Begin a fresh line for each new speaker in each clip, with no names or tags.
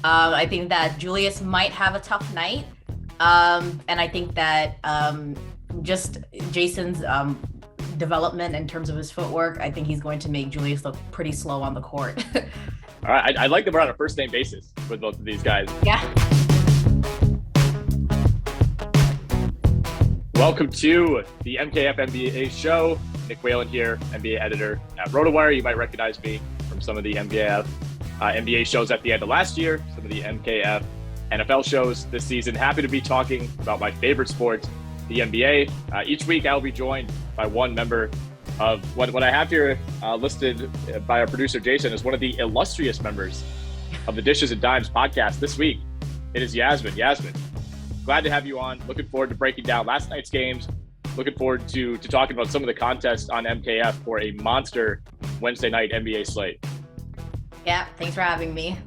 I think that Julius might have a tough night. And I think that just Jayson's development in terms of his footwork, I think he's going to make Julius look pretty slow on the court.
All right, I like that we're on a first name basis with both of these guys.
Yeah.
Welcome to the MKF NBA show. Nick Whalen here, NBA editor at Rotowire. You might recognize me from some of the MKF NBA shows at the end of last year, some of the MKF NFL shows this season. Happy to be talking about my favorite sport, the NBA. Each week I'll be joined by one member of what I have here listed by our producer Jayson as one of the illustrious members of the Dishes and Dimes podcast. This week it is Yasmin. Yasmin, glad to have you on. Looking forward to breaking down last night's games. Looking forward to talking about some of the contests on MKF for a monster Wednesday night NBA slate.
Yeah, thanks for having me.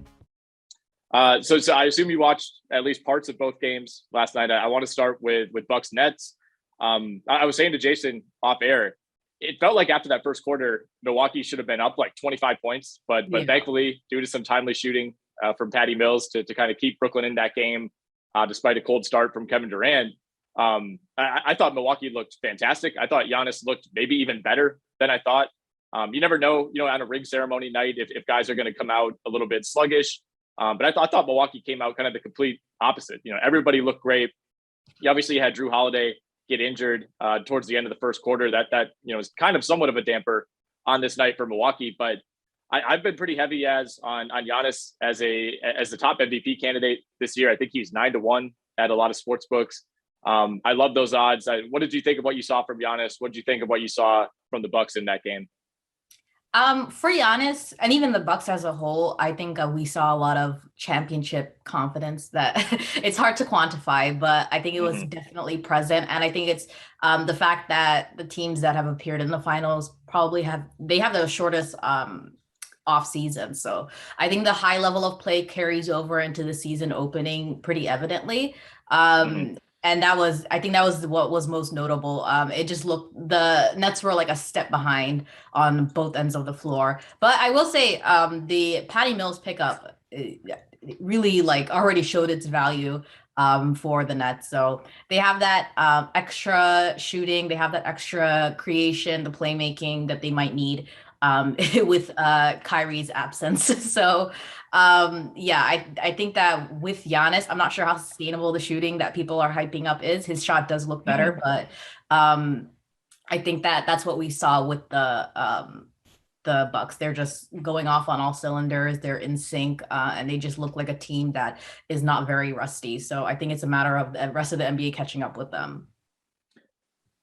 So I assume you watched at least parts of both games last night. I want to start with Bucks Nets. I was saying to Jayson off air, it felt like after that first quarter, Milwaukee should have been up like 25 points, but thankfully, due to some timely shooting from Patty Mills to kind of keep Brooklyn in that game, despite a cold start from Kevin Durant, I thought Milwaukee looked fantastic. I thought Giannis looked maybe even better than I thought. You never know, on a ring ceremony night, if guys are going to come out a little bit sluggish. But I thought Milwaukee came out kind of the complete opposite. Everybody looked great. You obviously had Drew Holiday get injured towards the end of the first quarter. That is kind of somewhat of a damper on this night for Milwaukee. But I've been pretty heavy on Giannis as the top MVP candidate this year. I think he's 9-1 at a lot of sports books. I love those odds. What did you think of what you saw from Giannis? What did you think of what you saw from the Bucks in that game?
For Giannis and even the Bucks as a whole, I think we saw a lot of championship confidence that it's hard to quantify, but I think it was definitely present. And I think it's the fact that the teams that have appeared in the finals probably have the shortest off season. So I think the high level of play carries over into the season opening pretty evidently. And I think that was what was most notable. It just looked, the Nets were like a step behind on both ends of the floor. But I will say the Patty Mills pickup really already showed its value for the Nets. So they have that extra shooting, they have that extra creation, the playmaking that they might need with Kyrie's absence. So I think that with Giannis, I'm not sure how sustainable the shooting that people are hyping up is. His shot does look better, but I think that that's what we saw with the Bucks. They're just going off on all cylinders. They're in sync, and they just look like a team that is not very rusty. So I think it's a matter of the rest of the NBA catching up with them.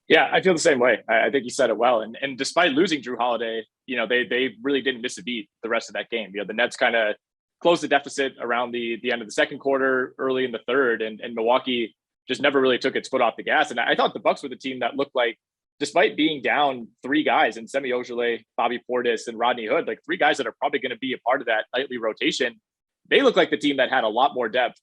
Yeah, I feel the same way. I think you said it well. And despite losing Drew Holiday, they really didn't miss a beat the rest of that game. The Nets kind of closed the deficit around the end of the second quarter, early in the third, and Milwaukee just never really took its foot off the gas. And I thought the Bucks were the team that looked like, despite being down three guys in Semi Ojeleye, Bobby Portis, and Rodney Hood, like three guys that are probably going to be a part of that nightly rotation, they look like the team that had a lot more depth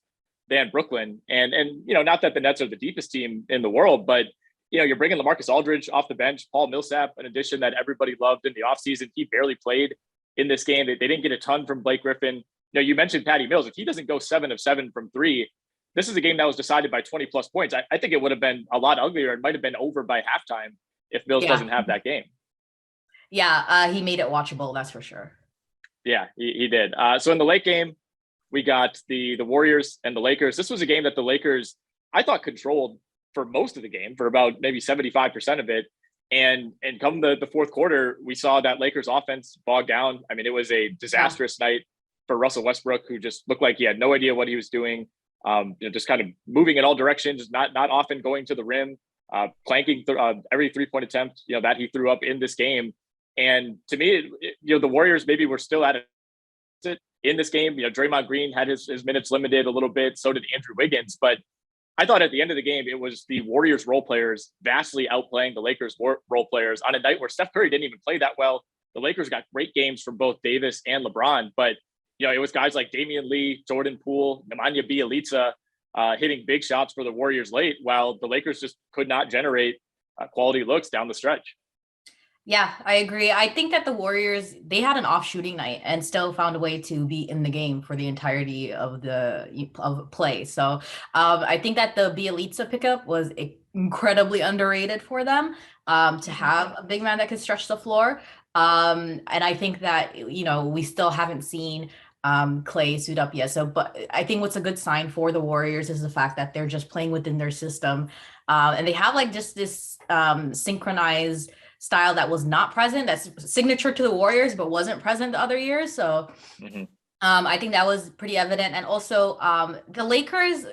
than Brooklyn. And not that the Nets are the deepest team in the world, but you're bringing LaMarcus Aldridge off the bench, Paul Millsap, an addition that everybody loved in the offseason. He barely played in this game. They didn't get a ton from Blake Griffin. You mentioned Patty Mills. If he doesn't go 7 of 7 from three, this is a game that was decided by 20 plus points. I think it would have been a lot uglier. It might have been over by halftime if Mills doesn't have that game.
Yeah, he made it watchable. That's for sure.
Yeah, he did. So in the late game, we got the Warriors and the Lakers. This was a game that the Lakers, I thought, controlled for most of the game, for about maybe 75% of it. And come the fourth quarter, we saw that Lakers offense bogged down. I mean, it was a disastrous night for Russell Westbrook, who just looked like he had no idea what he was doing. Just kind of moving in all directions, not often going to the rim, planking every 3-point attempt, that he threw up in this game. And to me, the Warriors maybe were still at it in this game. Draymond Green had his minutes limited a little bit. So did Andrew Wiggins. But I thought at the end of the game, it was the Warriors role players vastly outplaying the Lakers role players on a night where Steph Curry didn't even play that well. The Lakers got great games from both Davis and LeBron, but it was guys like Damian Lee, Jordan Poole, Nemanja Bjelica hitting big shots for the Warriors late, while the Lakers just could not generate quality looks down the stretch.
Yeah, I agree. I think that the Warriors, they had an off shooting night and still found a way to be in the game for the entirety of the of play. So I think that the Bielitsa pickup was incredibly underrated for them to
Mhm.
have a big man that could stretch the floor. And I think that, we still haven't seen Clay suit up yet. So, but I think what's a good sign for the Warriors is the fact that they're just playing within their system. And they have like just this synchronized style that was not present, that's signature to the Warriors, but wasn't present the other years. So
Mhm.
I think that was pretty evident. And also, the Lakers,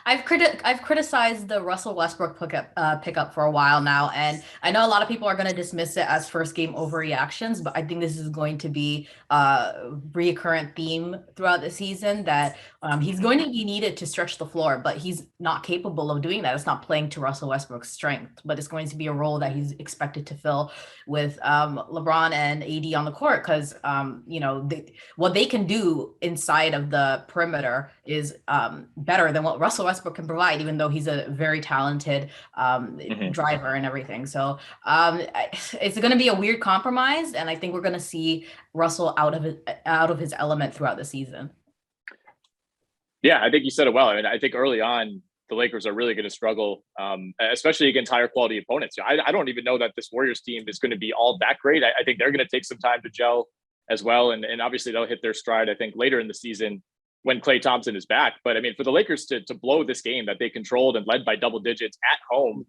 I've criticized the Russell Westbrook pickup for a while now, and I know a lot of people are going to dismiss it as first game overreactions, but I think this is going to be a recurrent theme throughout the season that he's
Mhm.
going to be needed to stretch the floor, but he's not capable of doing that. It's not playing to Russell Westbrook's strength, but it's going to be a role that he's expected to fill with LeBron and AD on the court because what they can do inside of the perimeter is better than what Russell Westbrook can provide, even though he's a very talented
Mhm.
driver and everything. So it's going to be a weird compromise, and I think we're going to see Russell out of his element throughout the season.
Yeah, I think you said it well. I mean, I think early on the Lakers are really going to struggle, especially against higher quality opponents. I don't even know that this Warriors team is going to be all that great. I think they're going to take some time to gel as well, and obviously they'll hit their stride. I think later in the season when Klay Thompson is back. But I mean, for the Lakers to blow this game that they controlled and led by double digits at home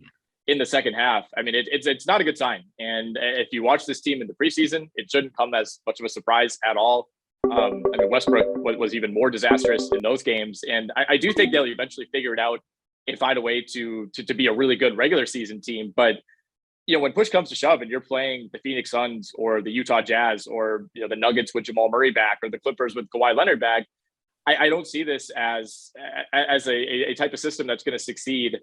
in the second half, I mean, it's not a good sign. And if you watch this team in the preseason, it shouldn't come as much of a surprise at all. I mean, Westbrook was even more disastrous in those games, and I do think they'll eventually figure it out and find a way to be a really good regular season team. But when push comes to shove, and you're playing the Phoenix Suns or the Utah Jazz or the Nuggets with Jamal Murray back or the Clippers with Kawhi Leonard back, I don't see this as a type of system that's going to succeed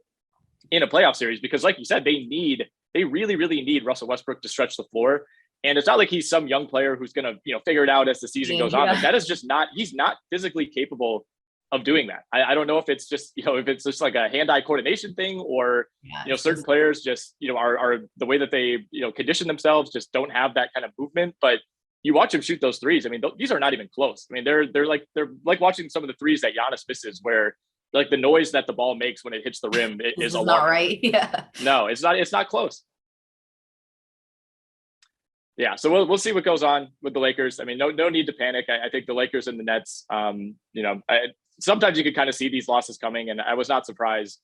in a playoff series because, like you said, they really need Russell Westbrook to stretch the floor. And it's not like he's some young player who's going to figure it out as the season goes on. Like
Yeah.
that is just not he's not physically capable of doing that. I don't know if it's just if it's just like a hand-eye coordination thing or
Yeah,
certain players just are the way that they condition themselves just don't have that kind of movement. But you watch him shoot those threes. I mean, these are not even close. I mean, they're like watching some of the threes that Giannis misses where like the noise that the ball makes when it hits the rim
this
is
is not
alarming.
right. Yeah.
No, it's not. It's not close. Yeah, so we'll see what goes on with the Lakers. I mean, no need to panic. I think the Lakers and the Nets. Sometimes you could kind of see these losses coming, and I was not surprised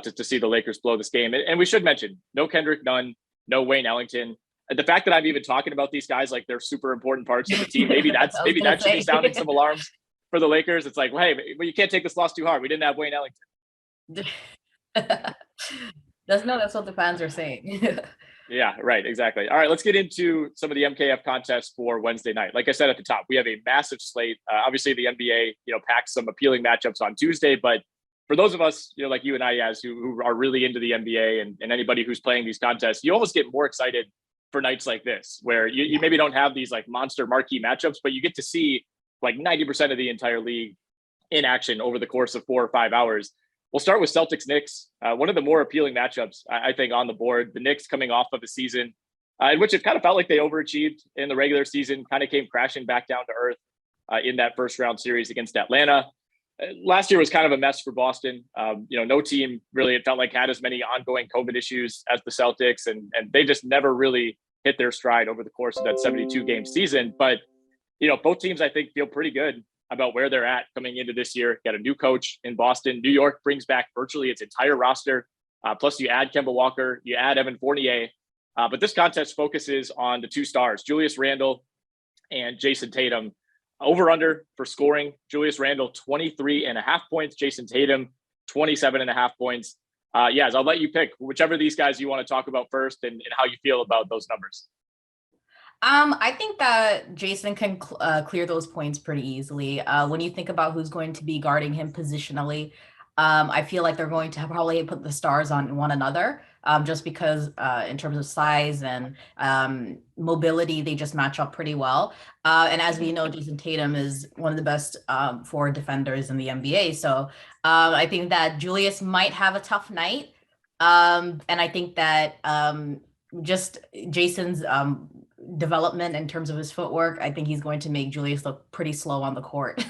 to see the Lakers blow this game. And we should mention no Kendrick Nunn, no Wayne Ellington. The fact that I'm even talking about these guys like they're super important parts of the team, maybe
I was gonna
that should be
say.
sounding some alarms for the Lakers. It's like, well, hey, but you can't take this loss too hard. We didn't have Wayne Ellington.
That's what the fans are saying.
Yeah, right. Exactly. All right, let's get into some of the MKF contests for Wednesday night. Like I said at the top, we have a massive slate. Obviously, the NBA, packs some appealing matchups on Tuesday, but for those of us, like you and I, Yaz, who are really into the NBA and anybody who's playing these contests, you almost get more excited for nights like this, where you maybe don't have these like monster marquee matchups, but you get to see like 90% of the entire league in action over the course of 4 or 5 hours. We'll start with Celtics Knicks, one of the more appealing matchups, I think, on the board. The Knicks coming off of a season in which it kind of felt like they overachieved in the regular season, kind of came crashing back down to earth in that first round series against Atlanta. Last year was kind of a mess for Boston. No team really, it felt like, had as many ongoing COVID issues as the Celtics, and they just never really hit their stride over the course of that 72 game season. But both teams, I think, feel pretty good about where they're at coming into this year. Got a new coach in Boston. New York brings back virtually its entire roster. Plus, you add Kemba Walker, you add Evan Fournier. But this contest focuses on the two stars, Julius Randle and Jayson Tatum. Over under for scoring, Julius Randle, 23 and a half points. Jayson Tatum, 27 and a half points. Yes, I'll let you pick whichever of these guys you want to talk about first and how you feel about those numbers.
I think that Jayson can clear those points pretty easily. When you think about who's going to be guarding him positionally, I feel like they're going to probably put the stars on one another, just because in terms of size and mobility, they just match up pretty well. And as we know, Jayson Tatum is one of the best forward defenders in the NBA. So I think that Julius might have a tough night. And I think that just Jayson's development in terms of his footwork, I think he's going to make Julius look pretty slow on the court.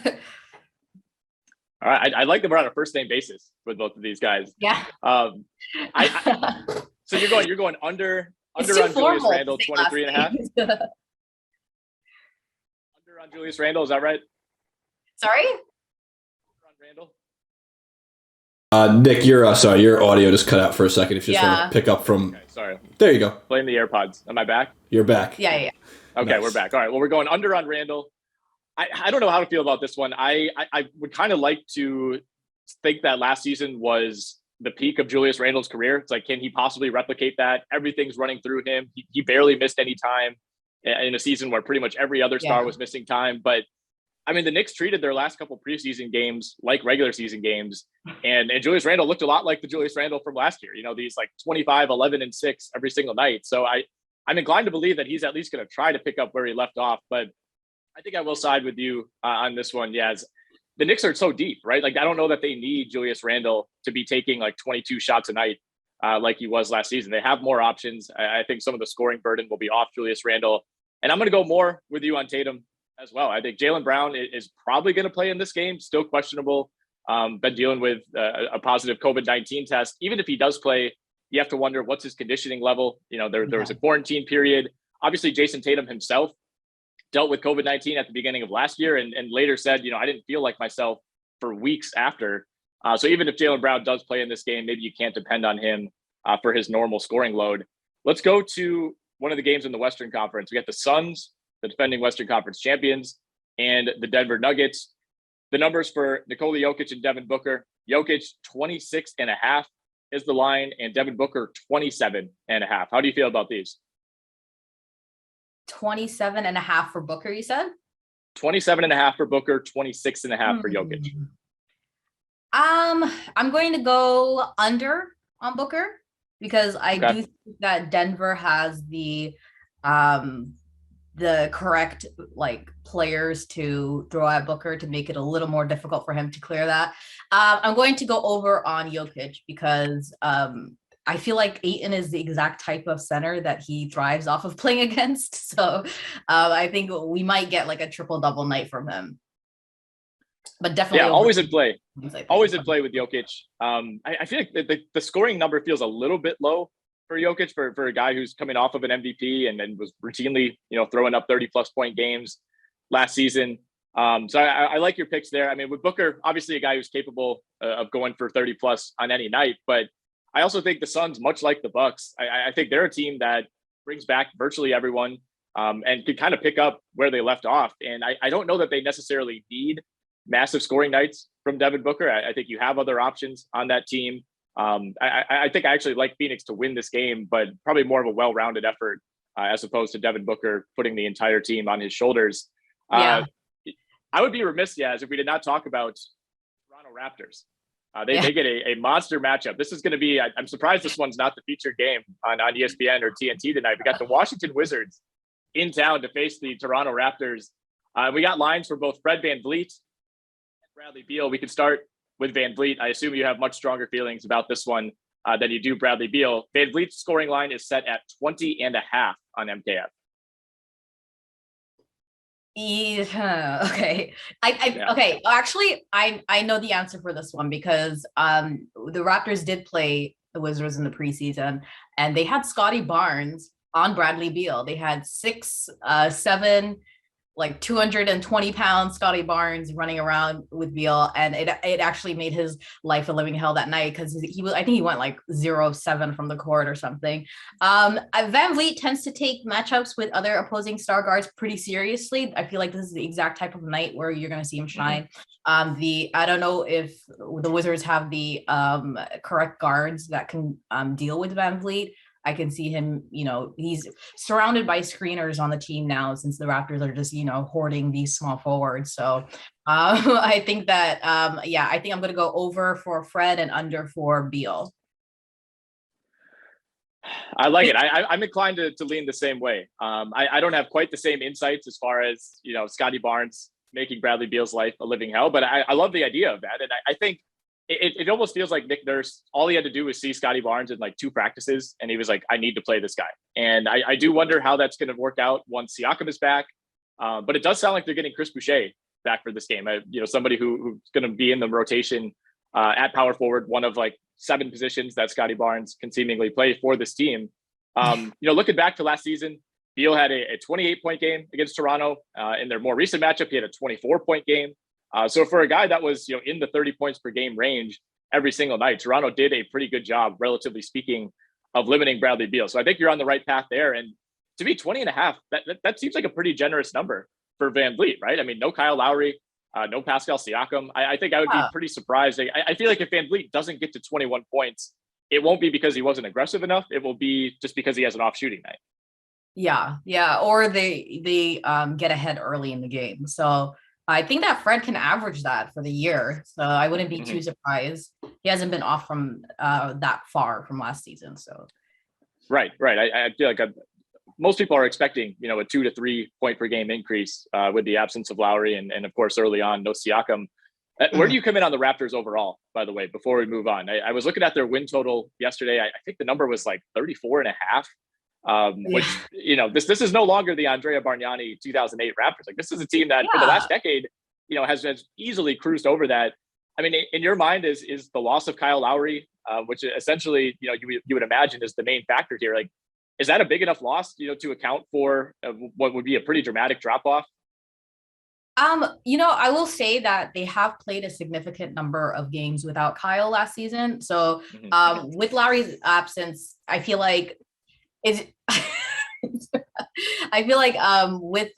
All right, I like that we're on a first name basis with both of these guys.
Yeah.
So you're going under on Julius Randle, 23 and a half. Under on Julius Randle, is that right?
Sorry?
Under on Randle.
Nick, your audio just cut out for a second. If you just want to pick up from,
okay, sorry.
There you go.
Blame the AirPods. Am I back?
You're back.
Yeah.
Okay, nice. We're back. All right. Well, we're going under on Randle. I don't know how to feel about this one. I would kind of like to think that last season was the peak of Julius Randle's career. It's like, can he possibly replicate that? Everything's running through him. He barely missed any time in a season where pretty much every other star was missing time. But I mean, the Knicks treated their last couple preseason games like regular season games. And Julius Randle looked a lot like the Julius Randle from last year. You know, these like 25, 11, and 6 every single night. So I'm inclined to believe that he's at least going to try to pick up where he left off. But I think I will side with you on this one. Yaz, the Knicks are so deep, right? Like, I don't know that they need Julius Randle to be taking like 22 shots a night like he was last season. They have more options. I think some of the scoring burden will be off Julius Randle. And I'm going to go more with you on Tatum as well. I think Jaylen Brown is probably going to play in this game, still questionable. Been dealing with a positive COVID-19 test. Even if he does play, you have to wonder what's his conditioning level. You know, there was a quarantine period. Obviously, Jayson Tatum himself dealt with COVID-19 at the beginning of last year and later said, you know, I didn't feel like myself for weeks after. So even if Jaylen Brown does play in this game, maybe you can't depend on him for his normal scoring load. Let's go to one of the games in the Western Conference. We got the Suns, the defending Western Conference champions, and the Denver Nuggets. The numbers for Nikola Jokic and Devin Booker: Jokic 26.5 is the line, and Devin Booker 27.5. How do you feel about these?
27.5 for Booker, you said?
27.5 for Booker, 26.5 for Jokic.
I'm going to go under on Booker because I do think that Denver has the correct like players to throw at Booker to make it a little more difficult for him to clear that. I'm going to go over on Jokic because I feel like Ayton is the exact type of center that he thrives off of playing against. So I think we might get like a triple-double night from him. But definitely,
always in play. Always in play with Jokic. I feel like the scoring number feels a little bit low for Jokic for a guy who's coming off of an MVP and then was routinely, you know, throwing up 30-plus point games last season. So I like your picks there. I mean, with Booker, obviously a guy who's capable of going for 30-plus on any night, but I also think the Suns, much like the Bucks, I think they're a team that brings back virtually everyone and can kind of pick up where they left off. And I don't know that they necessarily need massive scoring nights from Devin Booker. I think you have other options on that team. I think I actually like Phoenix to win this game, but probably more of a well-rounded effort as opposed to Devin Booker putting the entire team on his shoulders. I would be remiss, if we did not talk about Toronto Raptors. They get a monster matchup. This is going to be, I'm surprised this one's not the featured game on ESPN or TNT tonight. We got the Washington Wizards in town to face the Toronto Raptors. We got lines for both Fred VanVleet and Bradley Beal. We can start with VanVleet. I assume you have much stronger feelings about this one than you do Bradley Beal. VanVleet's scoring line is set at 20.5 on MKF.
Okay. Okay. Actually, I know the answer for this one because the Raptors did play the Wizards in the preseason, and they had Scotty Barnes on Bradley Beal. They had 6'7", like 220-pound Scotty Barnes running around with Beal, and it actually made his life a living hell that night because I think he went like 0-7 from the court or something. VanVleet tends to take matchups with other opposing star guards pretty seriously. I feel like this is the exact type of night where you're going to see him shine. I don't know if the Wizards have the correct guards that can deal with VanVleet. I can see him, you know, he's surrounded by screeners on the team now since the Raptors are just, you know, hoarding these small forwards. So I think that, I think I'm going to go over for Fred and under for Beal.
I like it. I'm inclined to lean the same way. I don't have quite the same insights as far as, you know, Scotty Barnes making Bradley Beal's life a living hell, but I love the idea of that. And I think it almost feels like Nick Nurse, all he had to do was see Scotty Barnes in like 2 practices, and he was like, I need to play this guy. And I do wonder how that's going to work out once Siakam is back. But it does sound like they're getting Chris Boucher back for this game. Somebody who's going to be in the rotation at power forward, one of like 7 positions that Scotty Barnes can seemingly play for this team. Looking back to last season, Beal had a 28-point game against Toronto. In their more recent matchup, he had a 24-point game. So for a guy that was, in the 30 points per game range every single night, Toronto did a pretty good job, relatively speaking, of limiting Bradley Beal. So I think you're on the right path there. And to me, 20.5, that seems like a pretty generous number for Van Vliet, right? I mean, no Kyle Lowry, no Pascal Siakam. I think I would be pretty surprised. I feel like if Van Vliet doesn't get to 21 points, it won't be because he wasn't aggressive enough. It will be just because he has an off shooting night.
Yeah. Or they get ahead early in the game. So I think that Fred can average that for the year. So I wouldn't be too surprised. He hasn't been off from that far from last season. So
right. I feel like most people are expecting, a 2 to 3 point per game increase with the absence of Lowry and of course early on no Siakam. Where do you come in on the Raptors overall, by the way, before we move on? I was looking at their win total yesterday. I think the number was like 34.5. Which, this is no longer the Andrea Bargnani 2008 Raptors. Like, this is a team that for the last decade, has easily cruised over that. I mean, in your mind, is the loss of Kyle Lowry, which essentially, you would imagine is the main factor here. Like, is that a big enough loss, to account for what would be a pretty dramatic drop off?
I will say that they have played a significant number of games without Kyle last season. So, with Lowry's absence, I feel like with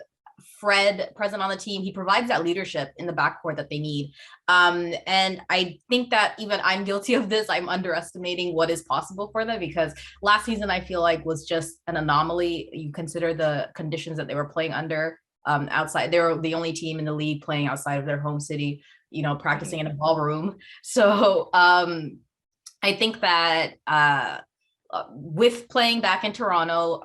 Fred present on the team, he provides that leadership in the backcourt that they need. And I think that even I'm guilty of this. I'm underestimating what is possible for them because last season I feel like was just an anomaly. You consider the conditions that they were playing under outside. They were the only team in the league playing outside of their home city, practicing in a ballroom. So I think that with playing back in Toronto,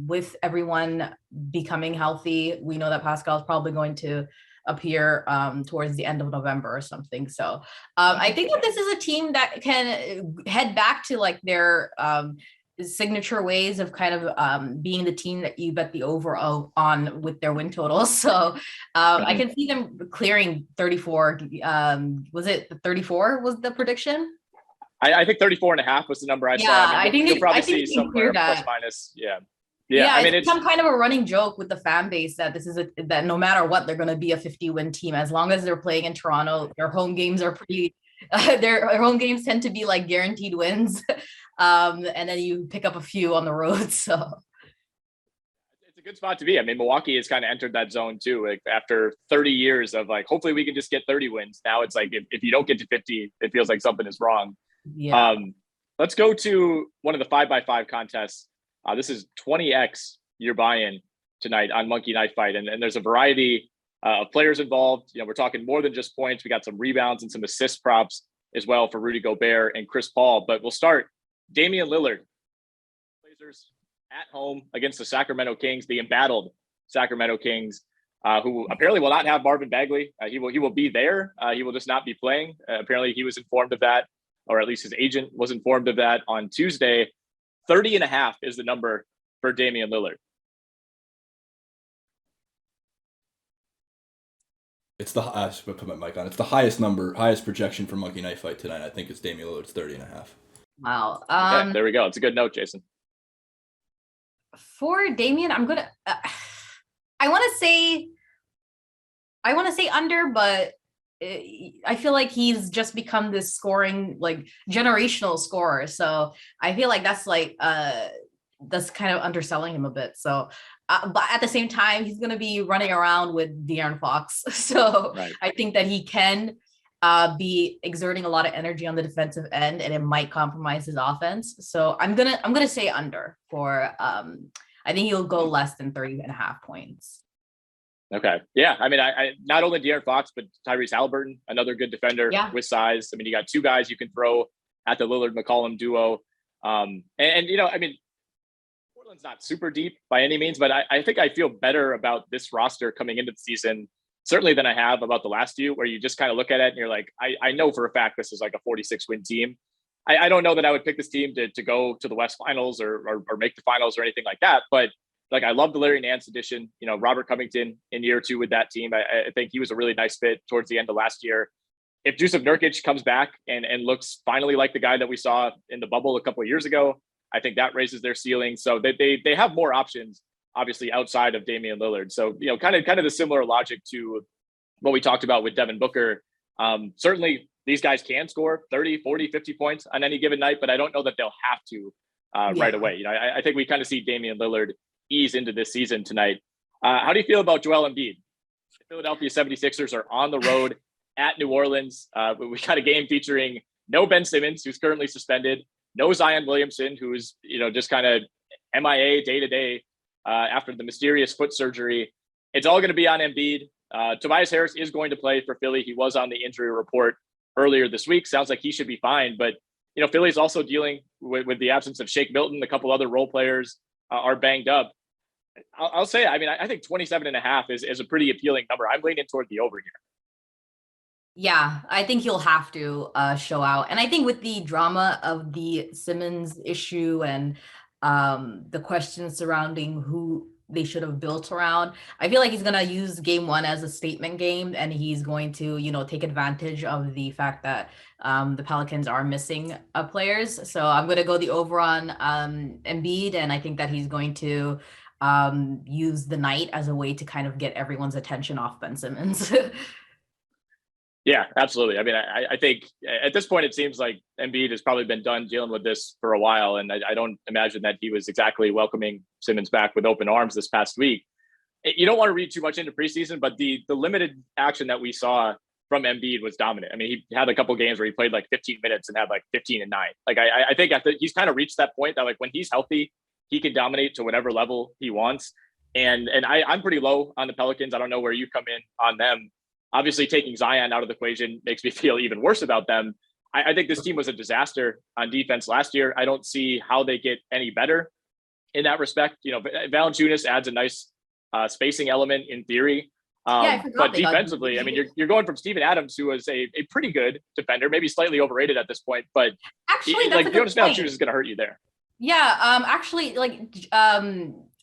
with everyone becoming healthy, we know that Pascal is probably going to appear towards the end of November or something. So I think that this is a team that can head back to like their signature ways of kind of being the team that you bet the over on with their win totals. So I can see them clearing 34. Was it 34 was the prediction?
I think 34.5 was the number I saw.
I think
you'll probably see somewhere plus minus. Yeah. I mean, it's some
kind of a running joke with the fan base that that no matter what, they're going to be a 50-win team as long as they're playing in Toronto. Their home games are pretty. Their home games tend to be like guaranteed wins, and then you pick up a few on the road. So
it's a good spot to be. I mean, Milwaukee has kind of entered that zone too. Like after 30 years of like, hopefully we can just get 30 wins. Now it's like if you don't get to 50, it feels like something is wrong.
Yeah.
Let's go to one of the 5x5 contests. This is 20x your buy-in tonight on Monkey Knife Fight. And there's a variety of players involved. We're talking more than just points. We got some rebounds and some assist props as well for Rudy Gobert and Chris Paul. But we'll start Damian Lillard. Blazers at home against the Sacramento Kings, the embattled Sacramento Kings, who apparently will not have Marvin Bagley. He will be there. He will just not be playing. Apparently he was informed of that, or at least his agent was informed of that on Tuesday. 30.5 is the number for Damian Lillard.
It's the I just put my mic on. It's the highest projection for Monkey Knife Fight tonight. I think it's Damian Lillard's 30.5.
Wow.
Okay, there we go. It's a good note, Jayson.
For Damian, I'm gonna. I want to say under, but I feel like he's just become this scoring, like generational scorer. So I feel like that's kind of underselling him a bit. So, but at the same time, he's going to be running around with De'Aaron Fox. So right. I think that he can be exerting a lot of energy on the defensive end, and it might compromise his offense. So I'm gonna say under for. I think he'll go less than 30.5 points.
Okay. Yeah. I mean, I not only De'Aaron Fox, but Tyrese Halliburton, another good defender with size. I mean, you got two guys you can throw at the Lillard-McCollum duo. I mean, Portland's not super deep by any means, but I think I feel better about this roster coming into the season certainly than I have about the last few, where you just kind of look at it and you're like, I know for a fact this is like a 46-win team. I don't know that I would pick this team to go to the West Finals or make the finals or anything like that. But like, I love the Larry Nance addition. You know, Robert Covington in year 2 with that team. I think he was a really nice fit towards the end of last year. If Jusuf Nurkic comes back and looks finally like the guy that we saw in the bubble a couple of years ago, I think that raises their ceiling. So they have more options, obviously, outside of Damian Lillard. So, you know, kind of the similar logic to what we talked about with Devin Booker. Certainly these guys can score 30, 40, 50 points on any given night, but I don't know that they'll have to right away. You know, I think we kind of see Damian Lillard ease into this season tonight. How do you feel about Joel Embiid? The Philadelphia 76ers are on the road at New Orleans. We got a game featuring no Ben Simmons, who's currently suspended, no Zion Williamson, who's, you know, just kind of MIA day to day after the mysterious foot surgery. It's all going to be on Embiid. Tobias Harris is going to play for Philly. He was on the injury report earlier this week. Sounds like he should be fine. But, you know, Philly's also dealing with the absence of Shake Milton. A couple other role players are banged up. I'll say, I mean, I think 27.5 is a pretty appealing number. I'm leaning toward the over here.
Yeah, I think he'll have to show out. And I think with the drama of the Simmons issue and the questions surrounding who they should have built around, I feel like he's going to use game 1 as a statement game, and he's going to, you know, take advantage of the fact that the Pelicans are missing players. So I'm going to go the over on Embiid, and I think that he's going to use the night as a way to kind of get everyone's attention off Ben Simmons.
Yeah, absolutely. I mean, I think at this point, it seems like Embiid has probably been done dealing with this for a while. And I don't imagine that he was exactly welcoming Simmons back with open arms this past week. You don't want to read too much into preseason, but the limited action that we saw from Embiid was dominant. I mean, he had a couple games where he played like 15 minutes and had like 15 and 9. Like, I think he's kind of reached that point that, like, when he's healthy, he can dominate to whatever level he wants. And I'm pretty low on the Pelicans. I don't know where you come in on them. Obviously, taking Zion out of the equation makes me feel even worse about them. I think this team was a disaster on defense last year. I don't see how they get any better in that respect. You know, Valanciunas adds a nice spacing element in theory. But defensively, I mean, you're going from Steven Adams, who was a pretty good defender, maybe slightly overrated at this point, but
actually,
like Jonas Valanciunas is going to hurt you there.
Yeah, actually, like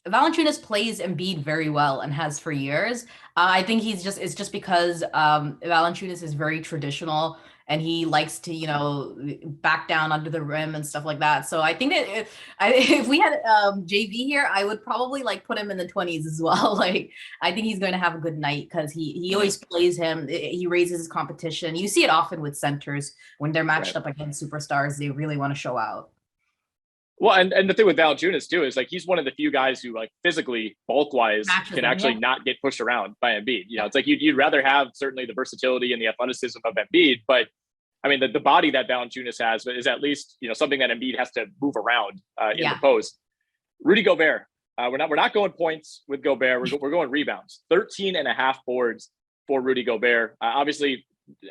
Valanciunas plays Embiid very well and has for years. I think it's just because Valanciunas is very traditional and he likes to, you know, back down under the rim and stuff like that. So I think that if we had JV here, I would probably like put him in the 20s as well. Like, I think he's going to have a good night because he always plays him. He raises his competition. You see it often with centers when they're matched up against superstars. They really want to show out.
Well, and the thing with Valanciunas too is, like, he's one of the few guys who, like, physically bulk wise can actually not get pushed around by Embiid. You know, it's like you'd rather have certainly the versatility and the athleticism of Embiid, but I mean the body that Valanciunas has is at least, you know, something that Embiid has to move around in the post. Rudy Gobert, we're not going points with Gobert. We're going rebounds. 13.5 boards for Rudy Gobert. Obviously,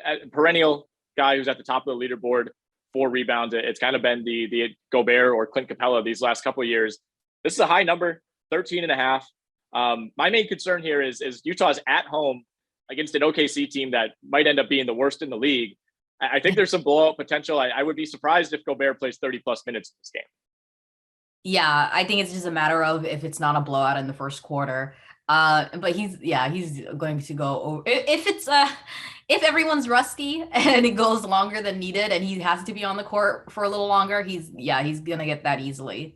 a perennial guy who's at the top of the leaderboard. 4 rebounds. It's kind of been the Gobert or Clint Capella these last couple of years. This is a high number, 13.5. My main concern here is Utah's at home against an OKC team that might end up being the worst in the league. I think there's some blowout potential. I would be surprised if Gobert plays 30 plus minutes in this game.
Yeah, I think it's just a matter of if it's not a blowout in the first quarter. But he's going to go over if everyone's rusty and it goes longer than needed and he has to be on the court for a little longer, he's gonna get that easily.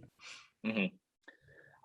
Mm-hmm.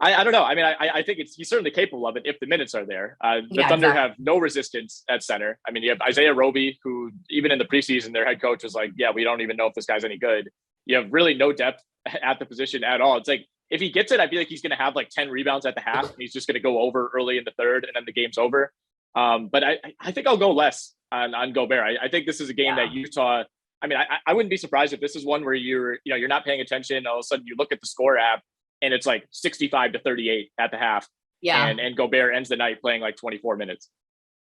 I don't know. I mean, I think he's certainly capable of it if the minutes are there. The Thunder have no resistance at center. I mean, you have Isaiah Roby, who even in the preseason, their head coach was like, yeah, we don't even know if this guy's any good. You have really no depth at the position at all. It's like, if he gets it, I feel like he's going to have like 10 rebounds at the half. And he's just going to go over early in the third, and then the game's over. But I think I'll go less on Gobert. I think this is a game that Utah. I mean, I wouldn't be surprised if this is one where you're not paying attention. All of a sudden, you look at the score app, and it's like 65-38 at the half. Yeah, and Gobert ends the night playing like 24 minutes.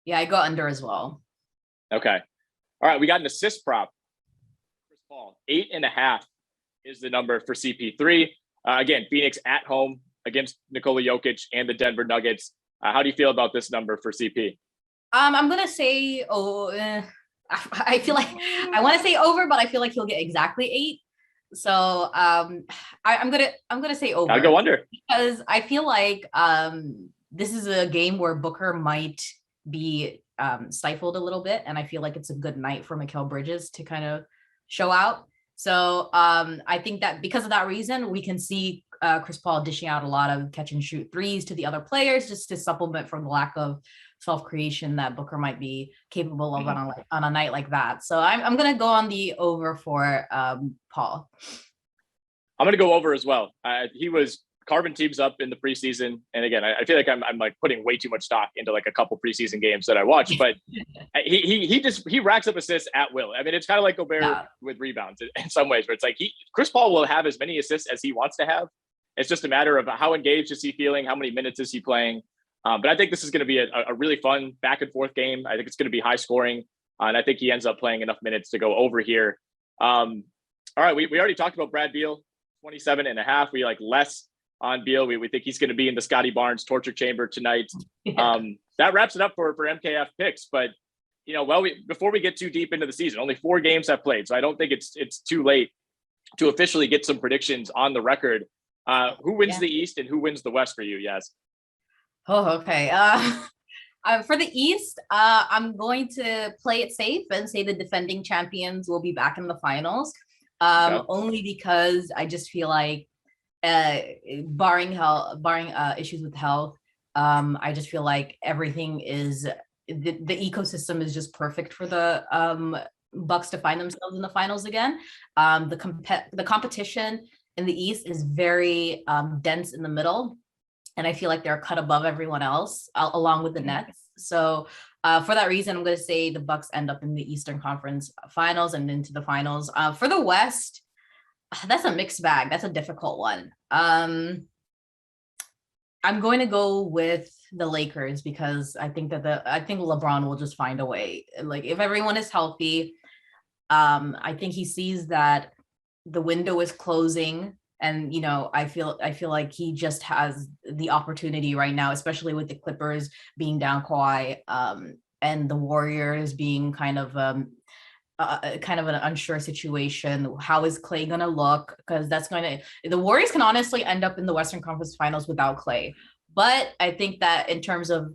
Yeah, I go under as well.
Okay, all right. We got an assist prop. Chris Paul, 8.5 is the number for CP3. Again, Phoenix at home against Nikola Jokic and the Denver Nuggets. How do you feel about this number for CP?
I'm gonna say I feel like I want to say over, but I feel like he'll get exactly 8. So I'm gonna say over.
I'll go under
because I feel like this is a game where Booker might be stifled a little bit, and I feel like it's a good night for Mikal Bridges to kind of show out. So I think that because of that reason, we can see Chris Paul dishing out a lot of catch and shoot threes to the other players just to supplement from the lack of self-creation that Booker might be capable of on a night like that. So I'm going to go on the over for Paul.
I'm going to go over as well. He was carving teams up in the preseason. And again, I feel like I'm like putting way too much stock into like a couple preseason games that I watched, but he racks up assists at will. I mean, it's kind of like Gobert with rebounds in some ways, where it's like Chris Paul will have as many assists as he wants to have. It's just a matter of how engaged is he feeling? How many minutes is he playing? But I think this is going to be a really fun back and forth game. I think it's going to be high scoring. And I think he ends up playing enough minutes to go over here. All right. We already talked about Brad Beal, 27.5. We like less on Beal. We think he's going to be in the Scotty Barnes torture chamber tonight. That wraps it up for MKF picks. But, before we get too deep into the season, only 4 games have played. So I don't think it's too late to officially get some predictions on the record. Who wins the East and who wins the West for you, Yas?
Oh, okay. For the East, I'm going to play it safe and say the defending champions will be back in the finals. Only because I just feel like, barring issues with health, I just feel like everything is the ecosystem is just perfect for the Bucks to find themselves in the finals again. The competition in the East is very dense in the middle. And I feel like they're cut above everyone else, along with the Nets. So for that reason, I'm going to say the Bucks end up in the Eastern Conference Finals and into the finals. For the West, that's a mixed bag. That's a difficult one. I'm going to go with the Lakers because I think LeBron will just find a way. Like if everyone is healthy, I think he sees that the window is closing. And, I feel like he just has the opportunity right now, especially with the Clippers being down Kawhi, and the Warriors being kind of an unsure situation. How is Clay going to look? Because the Warriors can honestly end up in the Western Conference Finals without Clay. But I think that in terms of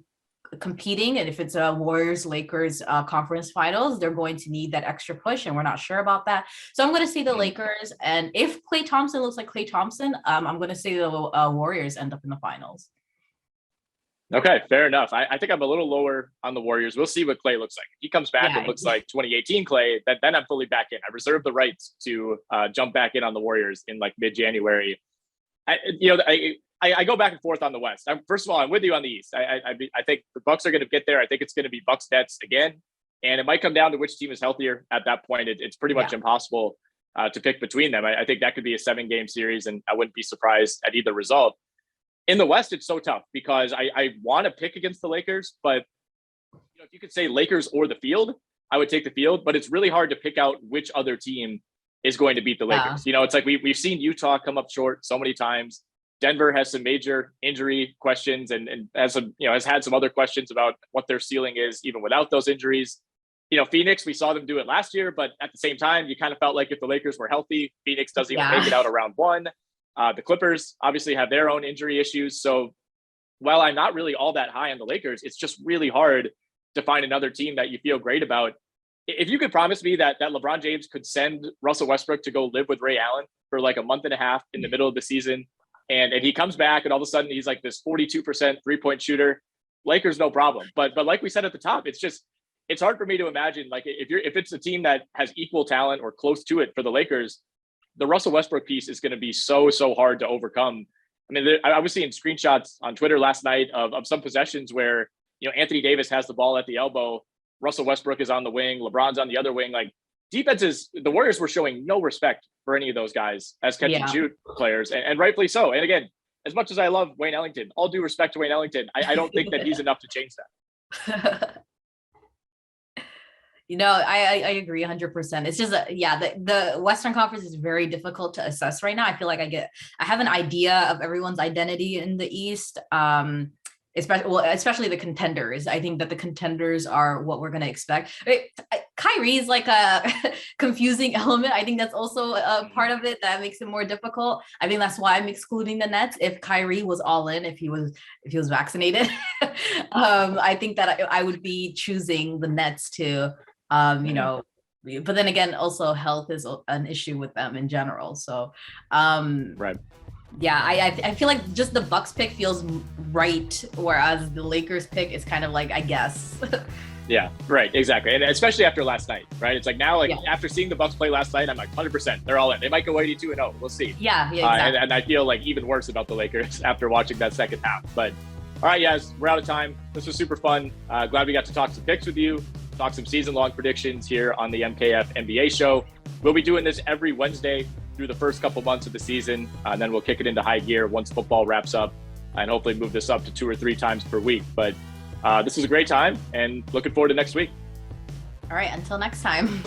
competing, and if it's a Warriors-Lakers conference finals, they're going to need that extra push, and we're not sure about that. So I'm going to say the Lakers, and if Klay Thompson looks like Klay Thompson, I'm going to say the Warriors end up in the finals.
Okay, fair enough. I think I'm a little lower on the Warriors. We'll see what Klay looks like. If he comes back and looks like 2018 Klay, then I'm fully back in. I reserve the right to jump back in on the Warriors in like mid-January. I go back and forth on the West. First of all, I'm with you on the East. I think the Bucks are going to get there. I think it's going to be Bucks Nets again, and it might come down to which team is healthier at that point. It's pretty much impossible to pick between them. I think that could be a 7-game series, and I wouldn't be surprised at either result. In the West, it's so tough because I want to pick against the Lakers, but if you could say Lakers or the field, I would take the field. But it's really hard to pick out which other team is going to beat the Lakers. It's like we've seen Utah come up short so many times. Denver has some major injury questions and has had some other questions about what their ceiling is, even without those injuries. Phoenix, we saw them do it last year, but at the same time, you kind of felt like if the Lakers were healthy, Phoenix doesn't even make it out of round 1. The Clippers obviously have their own injury issues. So while I'm not really all that high on the Lakers, it's just really hard to find another team that you feel great about. If you could promise me that LeBron James could send Russell Westbrook to go live with Ray Allen for like a month and a half in the middle of the season, and he comes back and all of a sudden he's like this 42% 3-point shooter, Lakers, no problem. But like we said at the top, it's hard for me to imagine, like if it's a team that has equal talent or close to it for the Lakers, the Russell Westbrook piece is going to be so hard to overcome. I mean, I was seeing screenshots on Twitter last night of some possessions where, Anthony Davis has the ball at the elbow, Russell Westbrook is on the wing, LeBron's on the other wing. Like defenses, the Warriors were showing no respect for any of those guys as catch and shoot players, and rightfully so. And again, as much as I love Wayne Ellington, all due respect to Wayne Ellington, I don't think that he's enough to change that.
I agree 100%. It's just the Western Conference is very difficult to assess right now. I feel like I have an idea of everyone's identity in the East. especially the contenders. I think that the contenders are what we're going to expect. Kyrie's like a confusing element. I think that's also a part of it that makes it more difficult. I think that's why I'm excluding the Nets. If Kyrie was all in, if he was vaccinated, I think that I would be choosing the Nets to, but then again, also health is an issue with them in general. So,
right.
Yeah, I feel like just the Bucks pick feels right, whereas the Lakers pick is kind of like, I guess.
Yeah, right, exactly. And especially after last night, right? It's like now, after seeing the Bucks play last night, I'm like 100%, they're all in. They might go 82-0. We'll see.
Yeah, exactly.
And I feel like even worse about the Lakers after watching that second half. But all right, guys, we're out of time. This was super fun. Glad we got to talk some picks with you, talk some season-long predictions here on the MKF NBA show. We'll be doing this every Wednesday through the first couple months of the season, and then we'll kick it into high gear once football wraps up, and hopefully move this up to 2 or 3 times per week. But this was a great time, and looking forward to next week.
All right, until next time.